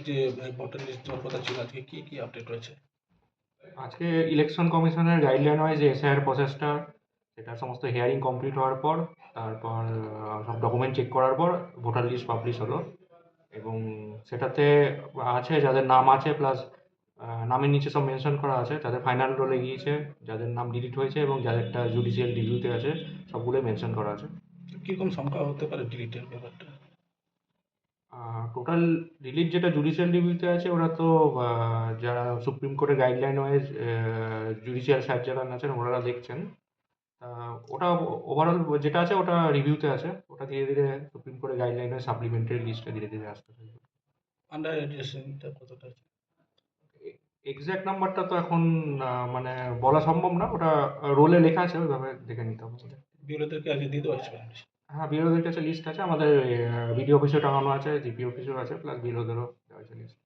যে voter list দেওয়ার কথা ছিল, আজকে কি আপডেট রয়েছে? আজকে ইলেকশন কমিশনের গাইডলাইন ওয়াইজ এসআইআর প্রসেসটা, সেটা সমস্ত হিয়ারিং কমপ্লিট হওয়ার পর, তারপর সব ডকুমেন্ট চেক করার পর ভোটার লিস্ট পাবলিশ হলো। এবং সেটাতে আছে যাদের নাম আছে, প্লাস নামের নিচে সব মেনশন করা আছে, যাদের ফাইনাল রোলে গিয়েছে, যাদের নাম ডিলিট হয়েছে এবং যাদেরটা জুডিশিয়াল রিভিউতে আছে, সবগুলোই মেনশন করা আছে। কিরকম সংখ্যা হতে পারে ডিলিটের ব্যাপারটা? টোটাল ডিলিট যেটা জুডিশিয়াল রিভিউতে আছে, ওরা তো যারা সুপ্রিম কোর্টের গাইডলাইন ওয়াইজ জুডিশিয়াল সার্চ যারা আছেন ওনারা দেখছেন। ওটা ওভারঅল যেটা আছে ওটা রিভিউতে আছে, ওটা ধীরে ধীরে সুপ্রিম কোর্টের গাইডলাইনের সাপ্লিমেন্টারি লিস্টটা ধীরে ধীরে আসতে থাকবে। আন্ডার এডুকেশনটা কতটা আছে? এক্সাক্ট নাম্বারটা তো এখন মানে বলা সম্ভব না, ওটা রোলে লেখা আছে, ওইভাবে দেখে নিতে হবে আমাদের। বিরোধীদেরকে আজকে দিয়ে দেওয়া হয়েছে? হ্যাঁ, বিএলওদের কাছে লিস্ট আছে, আমাদের বিডিও অফিসেও টাঙানো আছে, জিপি অফিসেও আছে, প্লাস বিএলওদেরও দেওয়া আছে লিস্ট।